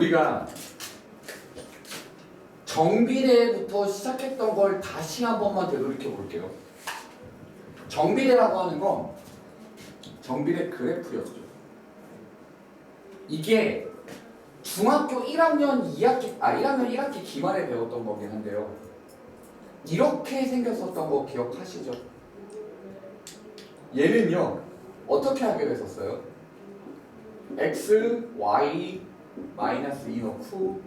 우리가 정비례부터 시작했던 걸 다시 한 번만 되돌이켜 볼게요. 정비례라고 하는 건 정비례 그래프였죠. 이게 중학교 1학년 1학기 기말에 배웠던 거긴 한데요. 이렇게 생겼었던 거 기억하시죠? 얘는요, 어떻게 하기로 했었어요? x, y, 마이너스 2 넣고,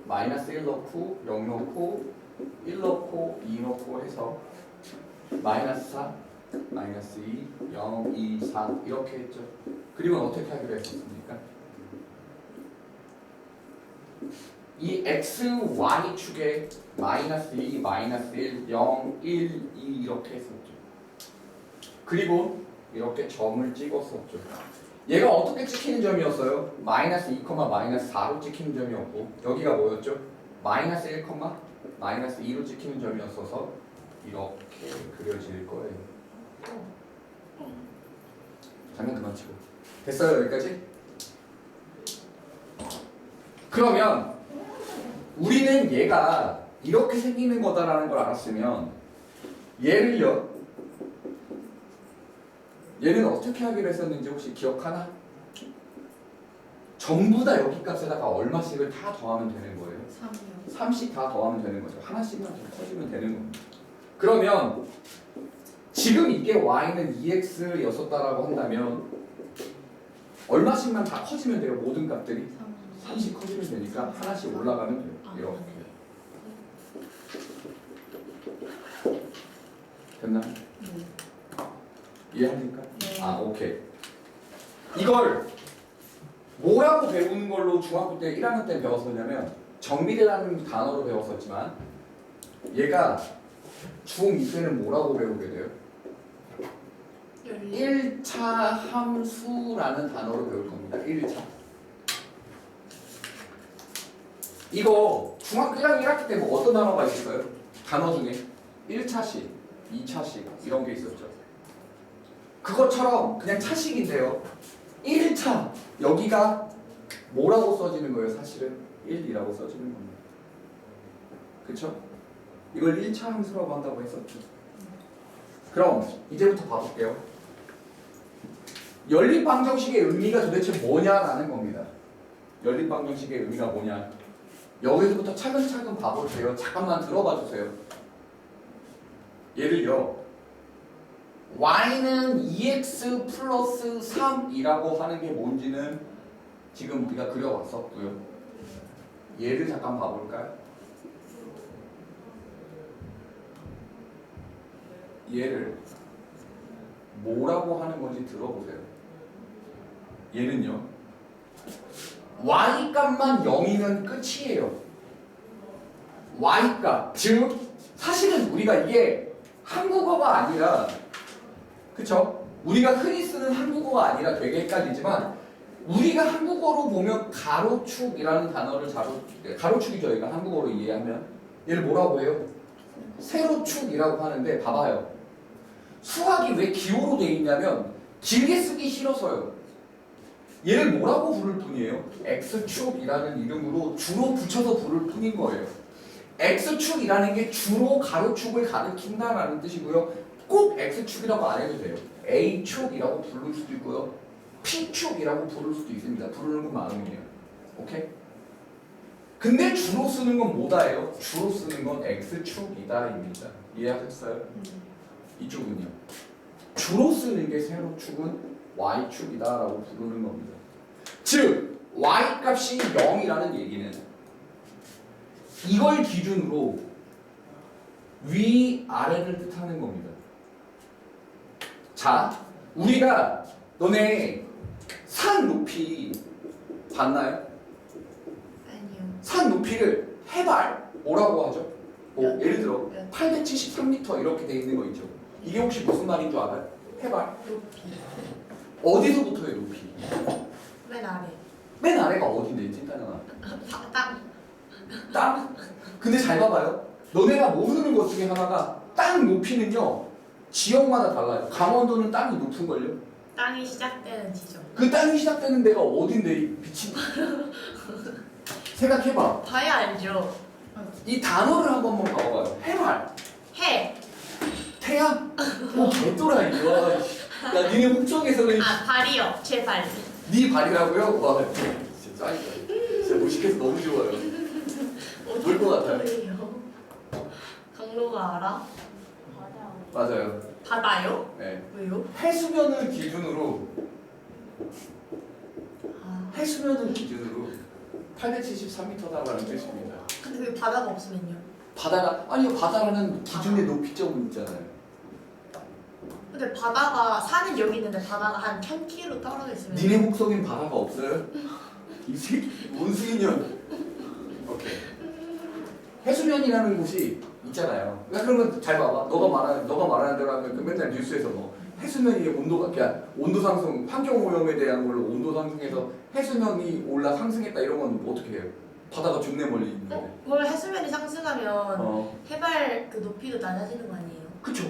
마이너스 1 넣고, 0 넣고, 1 넣고, 2 넣고 해서 마이너스 4, 마이너스 2, 0, 2, 4 이렇게 했죠. 그리고 어떻게 하기로 했었습니까? 이 x, y 축에 마이너스 2, 마이너스 1, 0, 1, 2 이렇게 했었죠. 그리고 이렇게 점을 찍었었죠. 얘가 어떻게 찍히는 점이었어요? 마이너스 2, 마이너스 4로 찍히는 점이었고 여기가 뭐였죠? 마이너스 1, 마이너스 2로 찍히는 점이었어서 이렇게 그려질 거예요. 장면 그만 치고 됐어요? 여기까지? 그러면 우리는 얘가 이렇게 생기는 거다라는 걸 알았으면 얘는 어떻게 하기로 했었는지 혹시 기억하나? 전부 다 여기 값에다가 얼마씩을 다 더하면 되는 거예요. 3이요. 3씩 다 더하면 되는 거죠. 하나씩만 더 커지면 되는 겁니다. 그러면 지금 이게 y는 2x였었다라고 한다면 얼마씩만 다 커지면 돼요. 모든 값들이 3씩 커지면 되니까 하나씩 올라가면 돼요. 이렇게. 됐나? 이해합니까? 네. 아, 오케이. 이걸 뭐라고 배우는 걸로 중학교 때 1학년 때 배웠었냐면 정비례라는 단어로 배웠었지만 얘가 중2 때는 뭐라고 배우게 돼요? 1차 함수라는 단어로 배울 겁니다. 1차. 이거 중학교 1학년 1학기 때 뭐 어떤 단어가 있을까요? 단어 중에 1차식, 2차식 이런 게 있었죠. 그것처럼 그냥 차식인데요. 1차 여기가 뭐라고 써지는 거예요? 사실은 1이라고 써지는 겁니다. 그쵸? 이걸 1차 함수라고 한다고 했었죠. 그럼 이제부터 봐볼게요. 연립방정식의 의미가 도대체 뭐냐라는 겁니다. 연립방정식의 의미가 뭐냐? 여기서부터 차근차근 봐볼게요. 잠깐만 들어봐 주세요. 예를요. y는 2x 플러스 3이라고 하는 게 뭔지는 지금 우리가 그려왔었고요. 얘를 잠깐 봐볼까요? 얘를 뭐라고 하는 건지 들어보세요. 얘는요. y 값만 0이면 끝이에요. y 값, 즉 사실은 우리가 이게 한국어가 아니라 그쵸? 우리가 흔히 쓰는 한국어가 아니라 되게 헷갈리지만 우리가 한국어로 보면 가로축이라는 단어를 가로축이죠. 얘가 한국어로 이해하면 얘를 뭐라고 해요? 세로축이라고 하는데 봐봐요. 수학이 왜 기호로 돼 있냐면 길게 쓰기 싫어서요. 얘를 뭐라고 부를 뿐이에요? X축이라는 이름으로 주로 붙여서 부를 뿐인 거예요. X축이라는 게 주로 가로축을 가리킨다라는 뜻이고요. 꼭 X축이라고 안 해도 돼요. A축이라고 부를 수도 있고요. P축이라고 부를 수도 있습니다. 부르는 건 마음이에요. 오케이? 근데 주로 쓰는 건 뭐다예요? 주로 쓰는 건 X축이다입니다. 이해하셨어요? 이쪽은요. 주로 쓰는 게 세로축은 Y축이다라고 부르는 겁니다. 즉 Y 값이 0이라는 얘기는 이걸 기준으로 위아래를 뜻하는 겁니다. 자, 우리가 너네 산 높이 봤나요? 아니요. 산 높이를 해발 뭐라고 하죠? 뭐 예를 들어 네. 873m 이렇게 돼 있는 거 있죠. 이게 혹시 무슨 말인 줄 알아요? 해발? 높이. 어디서부터의 높이? 맨 아래. 맨 아래가 어딘데 찐따잖아. 땅. 땅? 근데 잘 봐봐요. 너네가 모르는 것 중에 하나가 땅 높이는요 지역마다 달라요. 강원도는 땅이 높은걸요? 땅이 시작되는 지점. 그 땅이 시작되는 데가 어딘데 미친 생각해봐. 봐야 알죠. 이 단어를 한 번만 봐봐요. 해발. 해. 태양? 개또라이. 와, 야, 니네 목적에서는 아 발이요. 제 발. 네 발이라고요? 와, 진짜 짱이다. 진짜 무식해서 너무 좋아요. 뭘 것 같아요? 강로가 알아? 맞아요. 바다요? 네. 왜요? 해수면을 기준으로 아 해수면을 기준으로 873m다라는 뜻입니다. 근데 왜 바다가 없으면요? 바다가 아니요, 바다라는 기준의 높이점은 있잖아요. 근데 바다가 산은 여기 있는데 바다가 한 1000km 떨어져 있으면 니네 목적인 바다가 없어요? 이 새끼 원수인년. 오케이. 해수면이라는 곳이 있잖아요. 그러니까 그러면 잘 봐봐. 너가 말하는 대로 하면 그 맨날 뉴스에서 뭐 해수면이 온도가 그냥 온도 상승, 환경 오염에 대한 걸로 온도 상승해서 해수면이 올라 상승했다 이런 건 어떻게 해요? 바다가 존내 멀리 있는데. 그걸 해수면이 상승하면 해발 그 높이도 낮아지는 거 아니에요? 그쵸.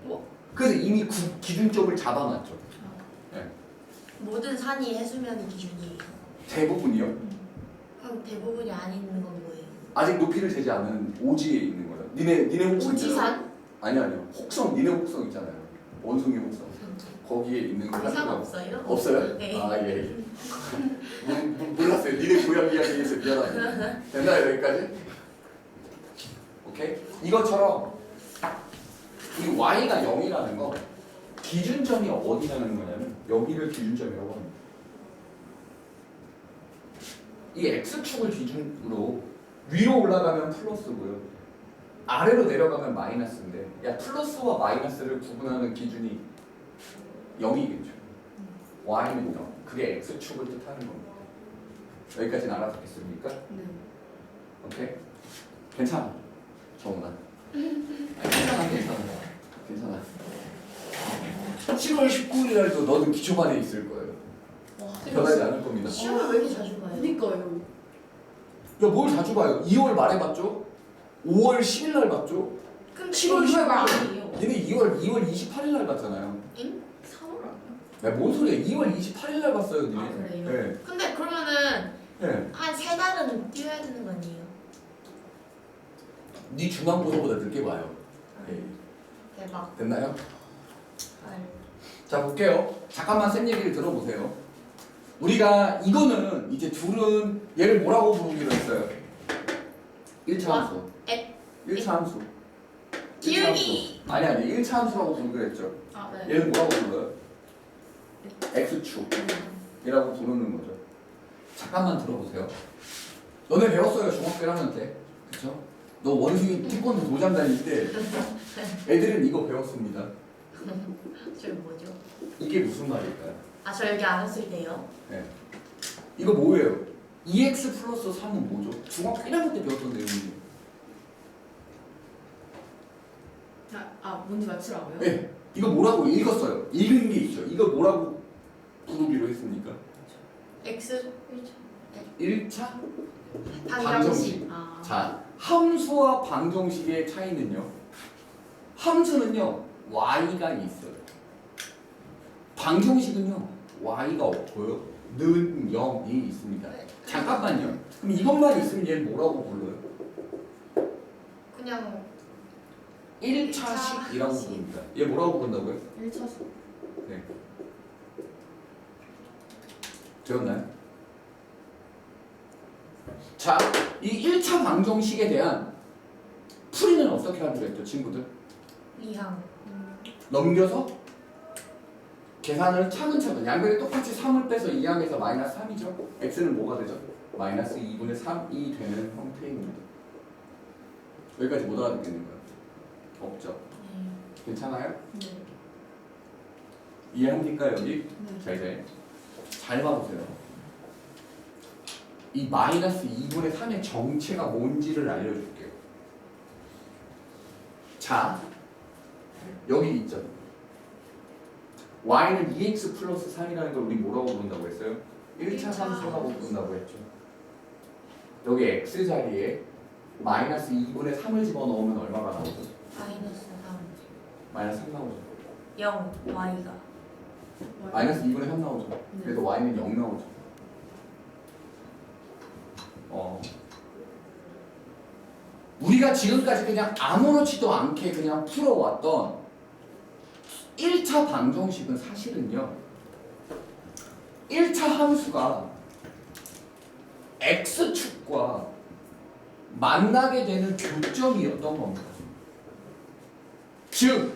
뭐? 그래서 이미 기준점을 잡아놨죠. 모든 산이 해수면이 기준이에요. 대부분이요. 그럼 대부분이 아닌 건 뭐예요? 아직 높이를 재지 않은 오지에 있는 거죠. 니네 혹성 오지산? 아니요. 혹성, 니네 혹성 있잖아요. 원숭이 혹성. 거기에 있는 거 이상 없어요? 없어요? 네. 아 예. 몰랐어요. 니네 고향 이야기에서 미안합니다. 됐나요 여기까지? 오케이. 이것처럼 이 y가 0이라는 거 기준점이 어디라는 거냐면 여기를 기준점이라고 합니다. 이 x축을 기준으로 위로 올라가면 플러스고요. 아래로 내려가면 마이너스인데 야 플러스와 마이너스를 구분하는 기준이 0이겠죠. y는 0. 그게 x축을 뜻하는 겁니다. 여기까지는 알아듣겠습니까? 네. 오케이? 괜찮아. 정훈아. 괜찮아. 7월 19일 날도 너는 기초반에 있을 거예요. 와, 변하지 않을 겁니다. 시험을 왜 이렇게 자주 봐요? 그니까요. 야, 뭘 자주 봐요? 2월 말에 봤죠? 5월 10일 날 봤죠? 그럼 7월 2월 10일 아니에요. 얘네 2월 28일 날 봤잖아요. 응? 3월 아니에요? 야, 뭔 소리야? 2월 28일 날 봤어요, 니네. 아, 그래요? 네. 근데 그러면은 네. 한 3달은 뛰어야 되는 거 아니에요? 네 중간고사보다 늦게 봐요. 네. 대박. 됐나요? 알. 자, 볼게요. 잠깐만 쌤 얘기를 들어보세요. 우리가 이거는 이제 둘은 얘를 뭐라고 부르기로 했어요? 1차 함수. 1차 함수. 기울기. 아니 1차 함수라고 부르기로 했죠. 아 네. 얘는 뭐라고 불러요? x축. 이라고 부르는 거죠. 잠깐만 들어보세요. 너네 배웠어요. 중학교 1학년 때. 그쵸? 너 원숭이 태권도 도장 다닐 때 애들은 이거 배웠습니다. 저 뭐죠? 이게 무슨 말일까요? 아 저 여기 안 왔을 때요? 네. 이거 뭐예요? 2x 플러스 3은 뭐죠? 중학교 1학년 때 배웠던 내용이에요. 뭔지 맞추라고요? 네. 이거 뭐라고 읽었어요? 읽은 게 있죠. 이거 뭐라고 부르기로 했습니까? X 1차 방정식. 아. 자, 함수와 방정식의 차이는요. 함수는요, y가 있어요. 방정식은요, y가 없고요. 는 0이 있습니다. 잠깐만요. 그럼 이것만 있으면 얘는 뭐라고 불러요? 그냥 1차식이라고 부릅니다. 얘 뭐라고 부른다고요? 1차수. 네. 되었나요? 자, 이 1차 방정식에 대한 풀이는 어떻게 하기로 했죠, 친구들? 이항. 넘겨서 계산을 차근차근 양변에 똑같이 3을 빼서 2항에서 마이너스 3이죠. x는 뭐가 되죠? 마이너스 2분의 3이 되는 형태입니다. 여기까지 못 알아듣겠는 거예요? 없죠. 네. 괜찮아요? 네. 이해합니까 여기? 네. 자 이제 잘 봐보세요. 이 마이너스 2분의 3의 정체가 뭔지를 알려줄게요. 자 여기 있죠. y는 2x 플러스 3이라는 걸 우리 뭐라고 부른다고 했어요? 1차 함수라고 부른다고 했죠. 여기 x 자리에 마이너스 2분의 3을 집어넣으면 얼마가 나오죠? 마이너스 3. 마이너스 3 나오죠. 0 y가. 마이너스 2분의 3 나오죠. 그래서 y는 0 나오죠. 우리가 지금까지 그냥 아무렇지도 않게 그냥 풀어왔던 1차 방정식은 사실은요 1차 함수가 x축과 만나게 되는 교점이었던 겁니다. 즉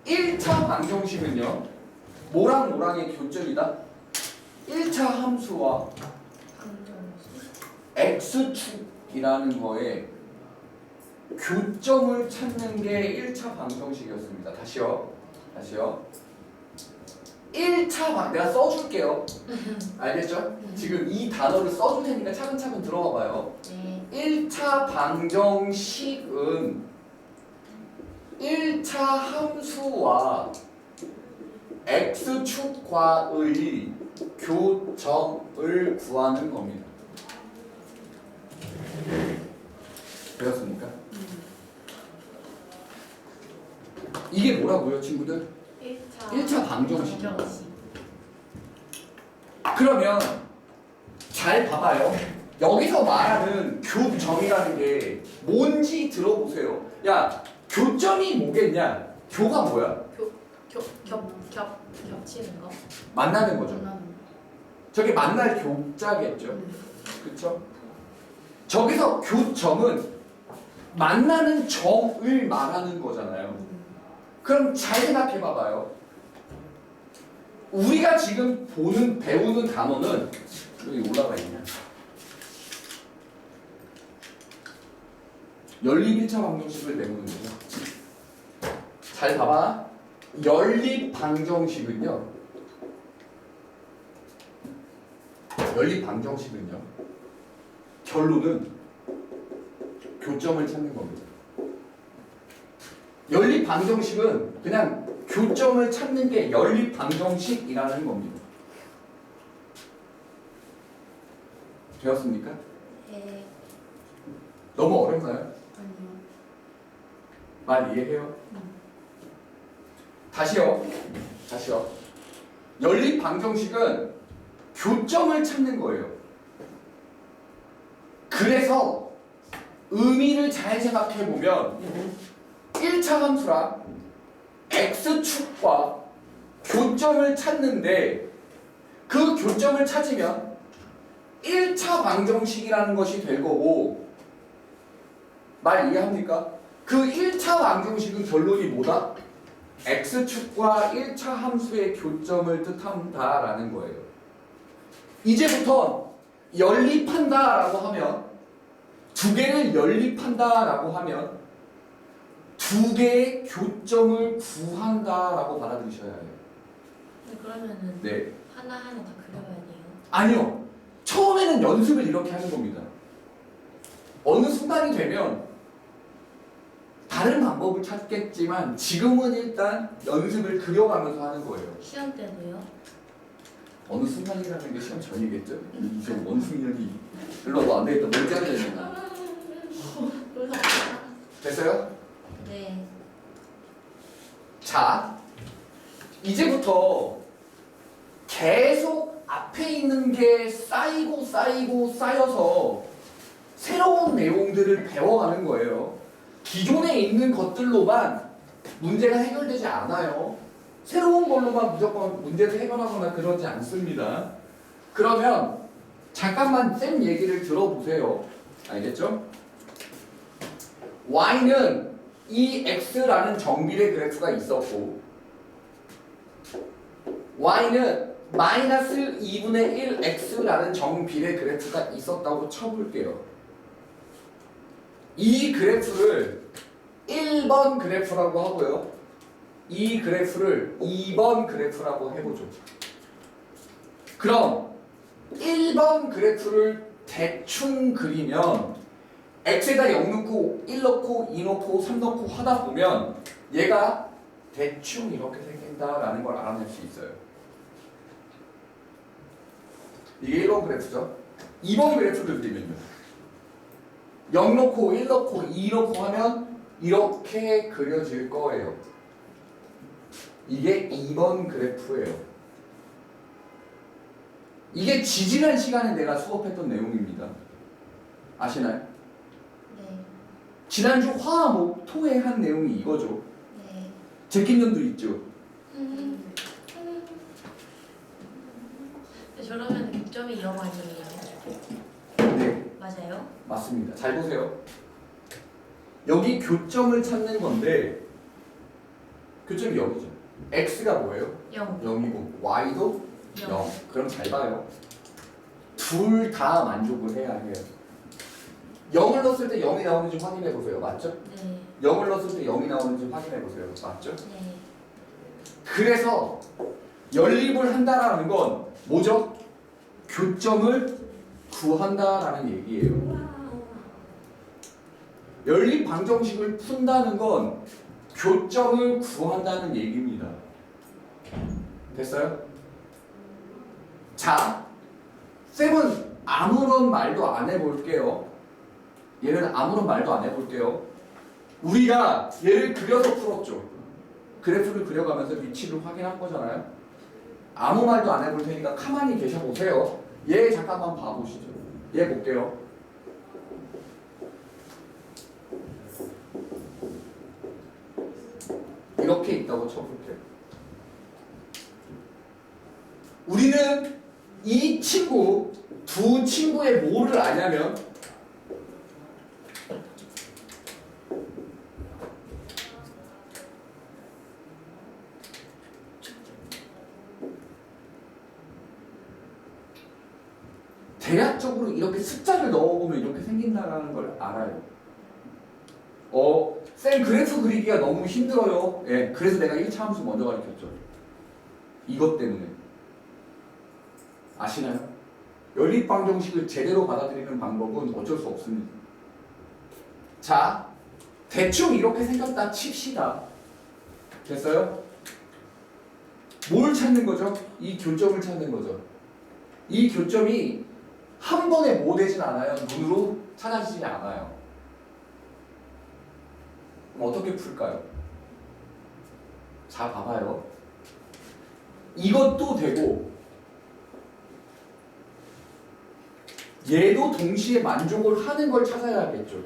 1차 방정식은요 뭐랑 뭐랑의 교점이다? 1차 함수와 x축이라는 거에 교점을 찾는 게 1차 방정식이었습니다. 다시요. 1차 내가 써줄게요. 알겠죠? 지금 이 단어를 써줄 테니까 차근차근 들어가 봐요. 네. 1차 방정식은 1차 함수와 x축과의 교점을 구하는 겁니다. 배웠습니까? 이게 뭐라고요, 친구들? 1차 방정식. 그러면 잘 봐봐요. 여기서 말하는 교점이라는 게 뭔지 들어보세요. 야, 교점이 뭐겠냐? 교가 뭐야? 겹치는 거. 만나는 거죠. 만나는 거. 저게 만날 교자겠죠. 그쵸? 저기서 교점은 만나는 점을 말하는 거잖아요. 그럼 잘 생각해 봐봐요. 우리가 지금 배우는 단어는 여기 올라가 있냐? 연립 1차 방정식을 배우는 거죠. 잘 봐봐. 연립 방정식은요. 결론은 교점을 찾는 겁니다. 연립 방정식은 그냥 교점을 찾는 게 연립 방정식이라는 겁니다. 되었습니까? 네. 너무 어렵나요? 아니요. 말 이해해요? 다시요. 연립 방정식은 교점을 찾는 거예요. 그래서 의미를 잘 생각해 보면 1차 함수랑 x축과 교점을 찾는데 그 교점을 찾으면 1차 방정식이라는 것이 될 거고 말 이해합니까? 그 1차 방정식은 결론이 뭐다? x축과 1차 함수의 교점을 뜻한다라는 거예요. 이제부터 연립한다라고 하면 두 개를 연립한다라고 하면 두 개의 교점을 구한다라고 받아들이셔야 해요. 근데 그러면은 네. 하나하나 다 그려야 돼요. 아니요. 처음에는 연습을 이렇게 하는 겁니다. 어느 순간이 되면 다른 방법을 찾겠지만 지금은 일단 연습을 그려가면서 하는 거예요. 시험 때도요? 어느 순간이라는 게 시험 전이겠죠? 이제 원숭이형이 일로 와 안 되겠다. 멀지 않아야 되나? 됐어요? 네. 자, 이제부터 계속 앞에 있는 게 쌓여서 새로운 내용들을 배워가는 거예요. 기존에 있는 것들로만 문제가 해결되지 않아요. 새로운 걸로만 무조건 문제를 해결하거나 그러지 않습니다. 그러면 잠깐만 쌤 얘기를 들어보세요. 알겠죠? y는 이 x라는 정비례 그래프가 있었고 y는 마이너스 2분의 1 x라는 정비례 그래프가 있었다고 쳐볼게요. 이 그래프를 1번 그래프라고 하고요. 이 그래프를 2번 그래프라고 해보죠. 그럼 1번 그래프를 대충 그리면 x에다 0 넣고 1 넣고 2 넣고 3 넣고 하다 보면 얘가 대충 이렇게 생긴다라는 걸 알아낼 수 있어요. 이게 1번 그래프죠. 2번 그래프를 그리면요. 0 넣고 1 넣고 2 넣고 하면 이렇게 그려질 거예요. 이게 2번 그래프예요. 이게 지지난 시간에 내가 수업했던 내용입니다. 아시나요? 네. 지난주 화, 목, 토에 한 내용이 이거죠. 네. 제낀 년도 있죠. 저러면 교점이 2억 아니에요? 네, 맞아요? 맞습니다. 잘 보세요. 여기 교점을 찾는 건데 교점이 0이죠. x가 뭐예요? 0. 0이고 y도 0. 그럼 잘 봐요. 둘 다 만족을 해야 해요. 0을 넣었을 때 0이 나오는지 확인해 보세요. 맞죠? 네. 0을 넣었을 때 0이 나오는지 확인해 보세요. 맞죠? 네. 그래서 연립을 한다라는 건 뭐죠? 교점을 구한다라는 얘기예요. 연립 방정식을 푼다는 건 교점을 구한다는 얘기입니다. 됐어요? 자, 쌤은 아무런 말도 안 해볼게요. 얘는 아무런 말도 안 해볼게요. 우리가 얘를 그려서 풀었죠. 그래프를 그려가면서 위치를 확인한 거잖아요. 아무 말도 안 해볼 테니까 가만히 계셔보세요. 얘 잠깐만 봐보시죠. 얘 볼게요. 이렇게 있다고 쳐볼게요. 우리는 이 친구, 두 친구의 뭐를 아냐면 대략적으로 이렇게 숫자를 넣어보면 이렇게 생긴다는 걸 알아요. 쌤 그래프 그리기가 너무 힘들어요. 예, 그래서 내가 1차 함수 먼저 가르쳤죠. 이것 때문에. 아시나요? 연립 방정식을 제대로 받아들이는 방법은 어쩔 수 없습니다. 자, 대충 이렇게 생겼다 칩시다. 됐어요? 뭘 찾는 거죠? 이 교점을 찾는 거죠. 이 교점이 한 번에 뭐 되진 않아요. 눈으로 찾아지지 않아요. 그럼 어떻게 풀까요? 자, 봐봐요. 이것도 되고 얘도 동시에 만족을 하는 걸 찾아야겠죠.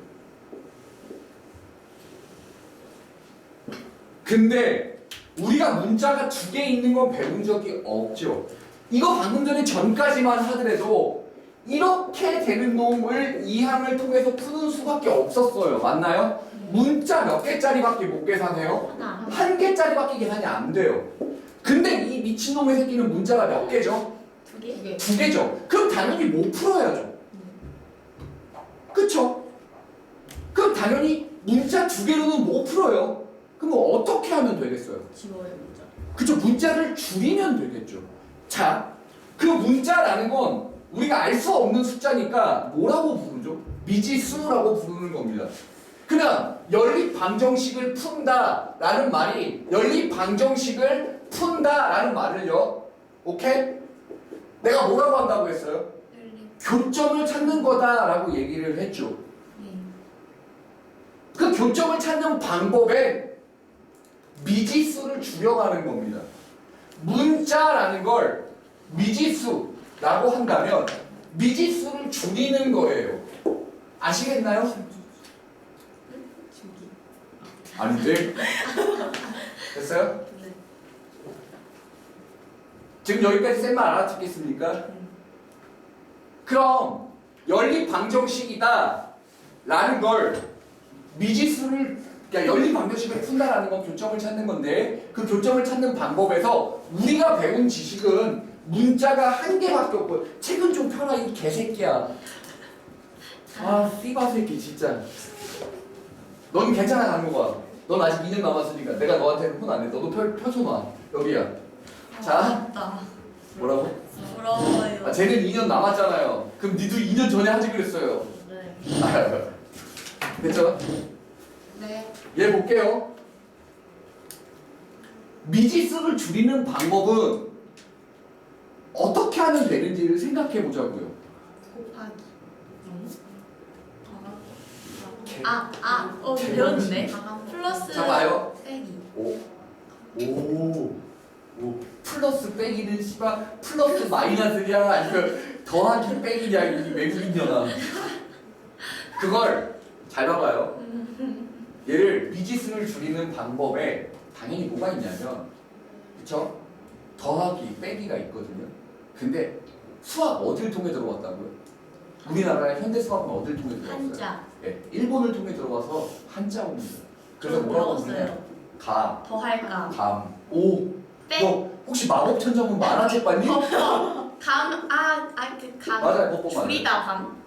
근데 우리가 문자가 두 개 있는 건 배운 적이 없죠. 이거 방금 전에 전까지만 하더라도 이렇게 되는 놈을 이 항을 통해서 푸는 수밖에 없었어요. 맞나요? 문자 몇 개짜리밖에 못 계산해요? 하나. 한 개짜리밖에 계산이 안 돼요. 근데 이 미친놈의 새끼는 문자가 몇 개죠? 2개? 두 개죠. 그럼 당연히 못 풀어야죠. 그쵸? 그럼 당연히 문자 두 개로는 못 풀어요. 그럼 어떻게 하면 되겠어요? 지워요 문자. 그쵸? 문자를 줄이면 되겠죠. 자, 그 문자라는 건 우리가 알 수 없는 숫자니까 뭐라고 부르죠? 미지수라고 부르는 겁니다. 그냥 연립 방정식을 푼다라는 말이 연립 방정식을 푼다라는 말을요. 오케이? 내가 뭐라고 한다고 했어요? 교점을 찾는 거다라고 얘기를 했죠. 그 교점을 찾는 방법에 미지수를 줄여가는 겁니다. 문자라는 걸 미지수라고 한다면 미지수를 줄이는 거예요. 아시겠나요? 아닌데? 됐어요? 네. 지금 여기까지 쌤만 알아듣겠습니까? 그럼 연립 방정식이다 라는 걸 미지수를 그러니까 연립 방정식을 푼다라는 건 교점을 찾는 건데 그 교점을 찾는 방법에서 우리가 배운 지식은 문자가 한 개밖에 없고 책은 좀 펴라 이 개새끼야. 아 씨바 새끼 진짜. 넌 괜찮아 강모가. 넌 아직 2년 남았으니까 내가 너한테 혼 안 해. 너도 펴줘놔. 여기야. 자. 부럽다. 뭐라고? 부러워요. 아, 쟤는 2년 남았잖아요. 그럼 니도 2년 전에 하지 그랬어요. 네. 됐죠? 네. 얘 볼게요. 미지수를 줄이는 방법은 어떻게 하면 되는지를 생각해 보자고요. 곱하기. 개명신. 배웠네. 플러스 자 봐요. 세기. 오. 뭐 플러스 빼기는 씨발 플러스 마이너스냐 아니면 더하기 빼기냐 이 외국인녀나. 그걸 잘 봐봐요. 얘를 미지수를 줄이는 방법에 당연히 뭐가 있냐면, 그쵸? 더하기 빼기가 있거든요. 근데 수학 어디를 통해 들어왔다고요? 우리나라의 현대 수학은 어디를 통해 들어왔어요? 한자. 네, 일본을 통해 들어와서 한자어입니다. 그래서 뭐라고 부르냐? 배웠어요. 감, 더 할까? 감. 오, 땡. 너 혹시 마법 천정문 만화책 봤니? 감. 감. 맞아요, 뽀뽀 맞아요. 줄이다 감.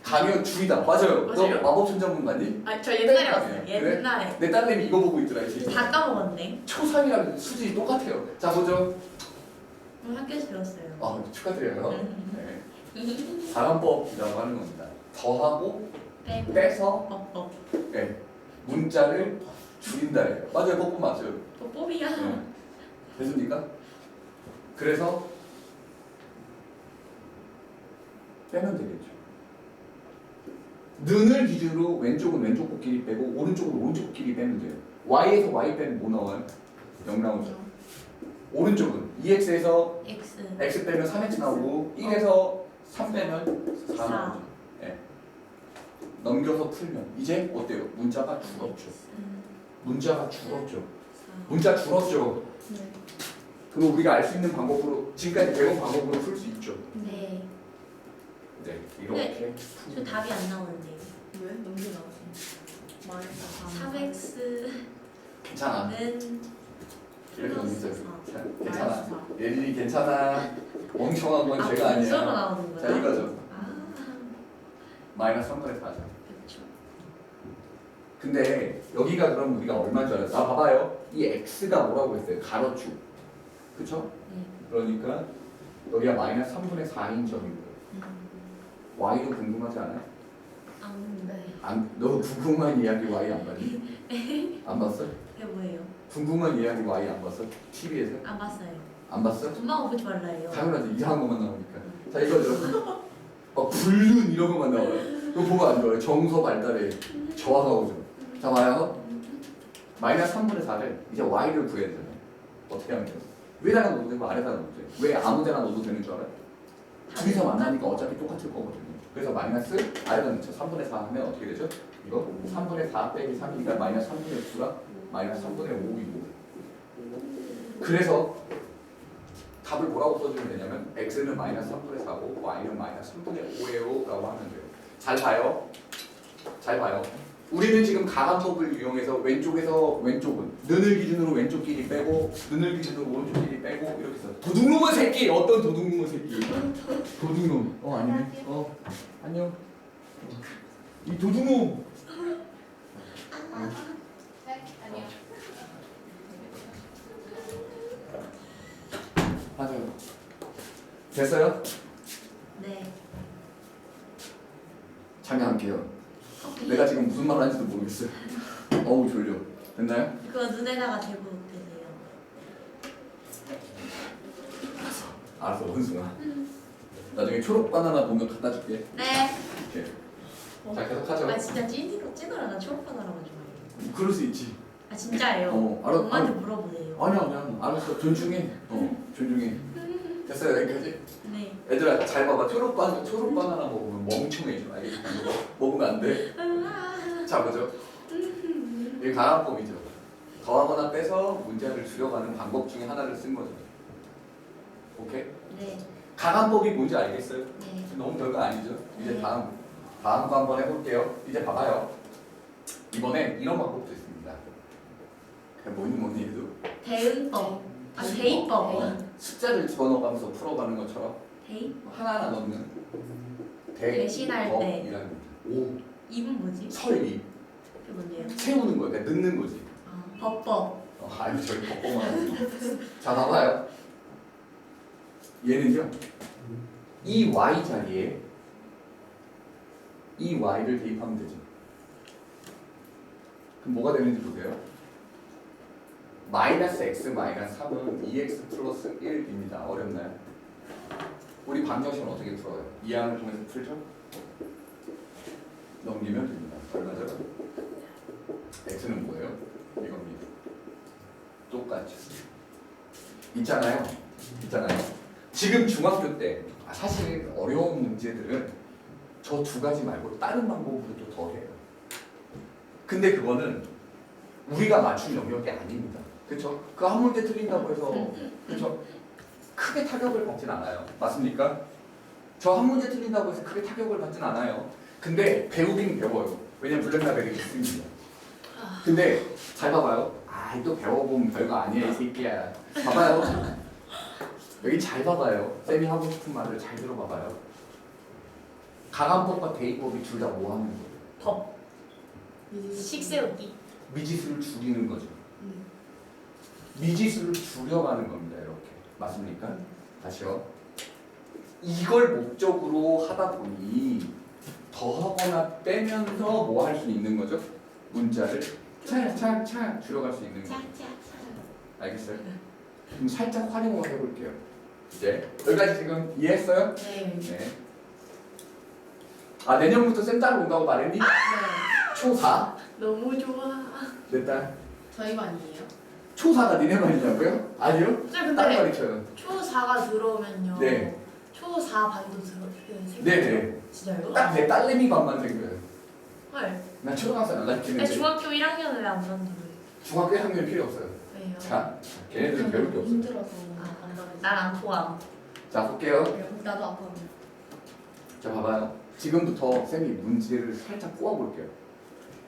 감이요 줄이다. 맞아요. 너 맞아요? 마법 천정문 봤니? 저 옛날에 땡. 봤어요. 그래? 옛날에. 내 딸내미 이거 보고 있더라 이제. 다 까먹었네. 초3이랑 수준이 똑같아요. 자 보죠. 학교에서 배웠어요. 아 축하드려요. 음. 네. 가감법이라고 하는 겁니다. 더하고 빼고. 빼서 네. 문자를 줄인다예요. 맞아요, 뽀뽀 맞아요. 뽀뽀이야. 네. 됐습니까? 그래서 빼면 되겠죠. 는을 기준으로 왼쪽은 왼쪽 코끼리 빼고 오른쪽은 오른쪽 코끼리 빼면 돼요. y에서 y 빼면 뭐 나와요? 0 나오죠. 오른쪽은 2x에서 X. x 빼면 3x 나오고 1에서 3 빼면 4 4. 나오죠. 예. 넘겨서 풀면 이제 어때요? 문자가 줄었죠. 문자가 줄었죠. 문자 줄었죠. 네. 그럼 우리가 알 수 있는 방법으로 지금까지 배운 방법으로 풀 수 있죠. 네. 네, 이렇게. 저 답이 안 나오는데. 왜? 넘게 나오지? 말했다. 3x는 괜찮아. 이렇게 플러스 넘기죠. 4. 자, 괜찮아. 예린이 괜찮아. 멍청한 건 제가 문자로 아니야. 나오는 거야? 자, 이거죠. 아. 마이너스 3분의 4죠. 그렇죠. 근데 여기가 그럼 우리가 얼마인 줄 알아요? 아, 봐봐요. 이 x가 뭐라고 했어요? 가로축. 그쵸? 네. 그러니까 여기가 마이너스 3분의 4인 점이고요. y도 궁금하지 않아요? 네. 너 궁금한 이야기 y 안 봤니? 안 봤어? 그게 뭐예요? 궁금한 이야기 y 안 봤어? TV에서? 안 봤어요. 안 봤어? 엄마가 보지 말라요. 당연하지. 이상한 것만 나오니까. 자, 이거죠. 막 불륜 이런 것만 나와요. 이거 보면 안 좋아요. 정서 발달에 저하가 오죠. 자, 봐요. 마이너스 3분의 4를 이제 y를 구해야 되잖아요. 어떻게 하면 돼요? 위에다가 넣어도 되고 아래다가 넣어도 돼요. 왜 아무 데나 넣어도 되는 줄 알아요? 둘이서 만나니까 어차피 똑같을 거거든요. 그래서 마이너스 아래다 넣죠. 3분의 4 하면 어떻게 되죠? 이거 3분의 4 빼기 3이니까 마이너스 3분의 9가 마이너스 3분의 5이고. 그래서 답을 뭐라고 써주면 되냐면 x는 마이너스 3분의 4고 y는 마이너스 3분의 5예요 라고 하면 돼요. 잘 봐요. 잘 봐요. 우리는 지금 가감법을 이용해서 왼쪽에서 왼쪽은 는을 기준으로 왼쪽 길이 빼고 는을 기준으로 오른쪽 길이 빼고 이렇게 써. 도둑놈의 새끼! 어떤 도둑놈의 새끼? 도둑놈. 아니네. 안녕. 이 도둑놈. 아니요. 맞아요. 됐어요? 네. 잠이 안 깨요. 내가 지금 무슨 말 하는지도 모르겠어요. 어우 졸려. 됐나요? 그거 눈에다가 대고 드세요. 알았어 원숭아. 나중에 초록 바나나 보면 갖다 줄게. 네. 이렇게. 자 계속 하죠. 아 진짜 찐으로 나 초록바나라고 좋아해요. 그럴 수 있지. 아 진짜예요. 알아. 엄마한테 물어보세요. 아니야. 알았어. 존중해. 존중해. 됐어요 여기까지. 네. 얘들아 잘 봐봐. 초록 바나나 먹으면 멍청해져. 알겠지? 먹으면 안 돼. 자 보죠. 이게 가감법이죠. 더하거나 빼서 문자를 줄여가는 방법 중에 하나를 쓴 거죠. 오케이? 네. 가감법이 뭔지 알겠어요? 네. 너무 별거 아니죠? 이제 네. 다음 거 한번 해볼게요. 이제 봐봐요. 이번에 이런 방법도 있습니다. 그냥 뭐니 해도 대응법. 아 대입법. 숫자를 집어넣어가면서 풀어가는 것처럼 대입. 하나하나 넣는 대신할 때. 대입법이라는 겁니다. 오, 입은 뭐지? 설립. 그게 뭔데요? 세우는 거야. 그러니까 넣는 거지. 아 법법. 아니 저기 겉보만 하지. 자 봐봐요. 얘는요. 이 y 자리에 이 y를 대입하면 되죠. 그럼 뭐가 되는지 보세요. 마이너스 x 마이너스 3은 2x 플러스 1입니다. 어렵나요? 우리 방정식은 어떻게 풀어요? 이 항을 통해서 풀죠? 넘기면 됩니다. 얼마죠? x는 뭐예요? 이겁니다. 똑같이 있잖아요. 지금 중학교 때 사실 어려운 문제들은 저 두 가지 말고 다른 방법으로도 더 해요. 근데 그거는 우리가 맞출 영역이 아닙니다. 그렇죠? 그 한 문제 틀린다고 해서 그렇죠? 크게 타격을 받진 않아요. 맞습니까? 저 한 문제 틀린다고 해서 크게 타격을 받진 않아요. 근데 배우긴 배워요. 왜냐면 블랙라벨이 있습니다. 근데 잘 봐봐요. 또 배워보면 별거 아니야 이 새끼야. 봐봐요. 여기 잘 봐봐요. 쌤이 하고 싶은 말을 잘 들어봐봐요. 가감법과 대입법이 둘 다 뭐 하는 거예요? 법. 식세우기. 미지수를 줄이는 거죠. 미지수를 줄여가는 겁니다. 이렇게. 맞습니까? 다시요. 이걸 목적으로 하다 보니 더하거나 빼면서 뭐 할 수 있는 거죠? 문자를 차차차 줄여갈 수 있는 거죠. 알겠어요? 그럼 살짝 활용을 해볼게요. 이제 여기까지 지금 이해했어요? 네. 네. 내년부터 쌤 따로 온다고 말했니? 초4? 너무 좋아. 내 딸. 저희 반이에요? 초4가 니네 반이냐고요? 아니요? 쌤 딸 근데 말이쳐요. 초4가 들어오면요. 네. 초4 반도 생겨요. 네네. 진짜요? 딱 내 딸내미 반만 생겨요. 헐. 난 초등학생 안 근데 가르치는데 중학교 1학년은 왜 안 만들어요? 중학교 1학년 필요 없어요. 왜요? 자, 걔네들은 배울 게 없어요. 힘들어서 안 받아요. 난안 포함. 자, 볼게요. 나도 안 받아요. 자, 봐봐요. 지금부터 쌤이 문제를 살짝 꼬아볼게요.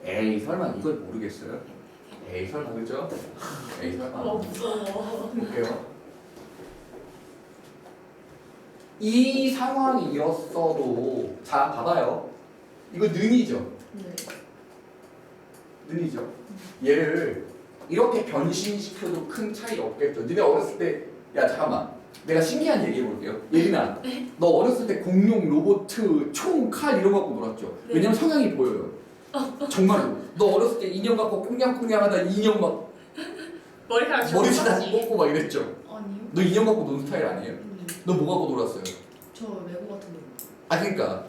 에이, 설마 이걸 모르겠어요? 에이, 설마 그죠? 에이, 설마. 무서워. 볼게요. 이 상황이었어도 자, 봐봐요. 이거 는이죠? 네. 는이죠? 얘를 이렇게 변신시켜도 큰 차이 없겠죠? 너네 어렸을 때 야 잠깐만 내가 신기한 얘기 해볼게요. 예린아 너 어렸을 때 공룡, 로봇, 총, 칼 이런 거 갖고 놀았죠? 네. 왜냐면 성향이 보여요. 정말로 너 어렸을 때 인형 갖고 꽁냥꽁냥하다 인형 막 머리카락 머리 다 지 뽑고 막 이랬죠? 아니요. 너 인형 갖고 노는 스타일 아니에요? 너 뭐 갖고 놀았어요? 저 레고 같은 거. 그러니까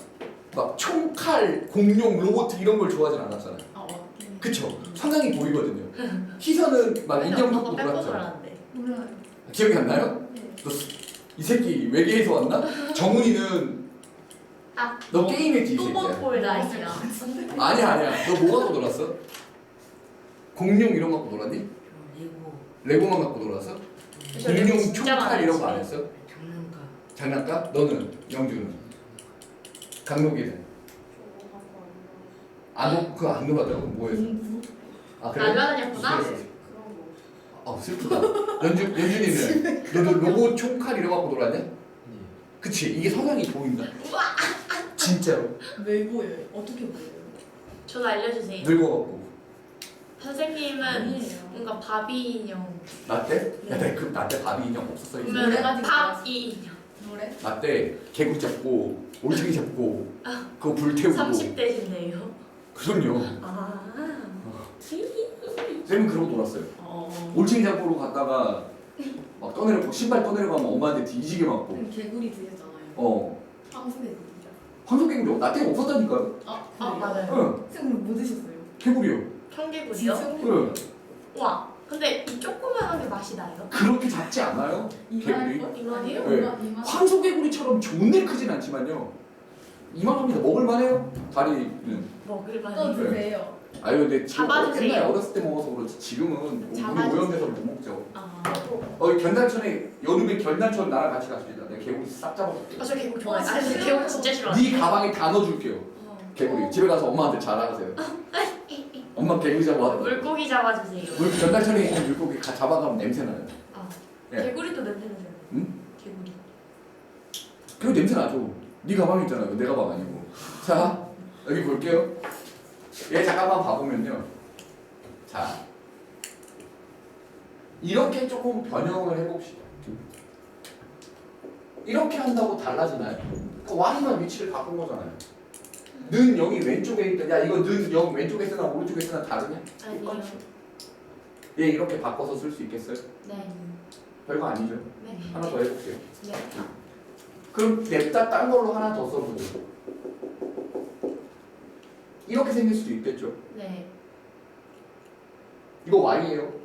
막 총, 칼, 공룡, 로봇 이런 걸 좋아하진 않았잖아요. 그쵸? 성향이 보이거든요. 희선은 막 인형 갖고 빼고 놀았죠? 놀았는데. 몰라요. 기억이 안 나요? 네. 너 이 새끼 외계에서 왔나? 정훈이는 너 게임했지 이 새끼야. 또봇볼 나이야. 아니야. 너 뭐 갖고 놀았어? 공룡 이런 거 갖고 놀았니? 레고만 갖고 놀았어? 공룡, 진짜 총칼 이런 거 안 많아요. 했어? 장난감? 너는? 영주는? 강록이는? 그거 안 놀았다고? 뭐 했어? 공부? 그래? 날라다녔구나? 무슨 거 했어? 슬프다. 연준이는? 너도 로봇, 총칼 이런 거 갖고 놀았냐? 그치? 이게 성향이 보인다. 진짜로. 왜 보여요? 어떻게 보여요? 저도 알려주세요. 늙어갖고. 선생님은 아니에요. 뭔가 바비 인형. 나 때? 나 때 바비 인형 없었어 이제. 그러면 가지고 팝이 인형. 노래? 나 때 개구리 잡고 올챙이 잡고 그거 불 태우고 30대신데요. 그럼요. 쌤은 그러고 놀았어요. 올챙이 잡으러 갔다가 막 떠내려고 신발 떠내려가면 엄마한테 뒤지게 맞고 개구리 드셨잖아요. 황소개구리. 황소개구리 나 때 없었다니까요. 맞아요. 응. 쌤 뭐 드셨어요? 개구리요. 청개구리요? 응. 와, 근데 이 조그만한 게 맛이 나요? 그렇게 작지 않아요? 개구리? 이만해요? 네. 황소개구리처럼 존내 크진 않지만요. 이만합니다. 먹을만해요. 다리는. 먹을만 또 해요. 드세요. 아유 근데 지금 잡아주세요. 옛날에 어렸을 때 먹어서 그렇지 지금은 우리 잡아주세요. 오염돼서 못 먹죠. 또. 견단천에 여름에 견단천 나랑 같이 갔습니다. 내가 개구리 싹 잡아줄게요. 저 개구리 좋아해요. 진짜요? 근데 개구리 진짜 싫어요. 네 가방에 다 넣어줄게요. 개구리 집에 가서 엄마한테 자랑하세요. 엄마 개구리 잡아왔다. 물고기 잡아주세요. 견단천에 있는 물고기 잡아가면 냄새 나요. 네. 개구리도 냄새 나요. 응? 개구리. 그 냄새 나죠. 네 가방에 있잖아요. 내 가방 아니고. 자 여기 볼게요. 얘 잠깐만 봐보면요. 자 이렇게 조금 변형을 해봅시다. 이렇게 한다고 달라지나요? 그러니까 Y만 위치를 바꾼 거잖아요. 는 0이 왼쪽에 있다. 야 이거 는 0 왼쪽에 쓰나 오른쪽에 쓰나 다르냐? 아니요. 얘 이렇게 바꿔서 쓸 수 있겠어요? 네. 별거 아니죠. 네. 하나 더 해볼게요. 네. 그럼 냅다 딴 걸로 하나 더 써보죠. 이렇게 생길 수도 있겠죠. 네. 이거 Y예요.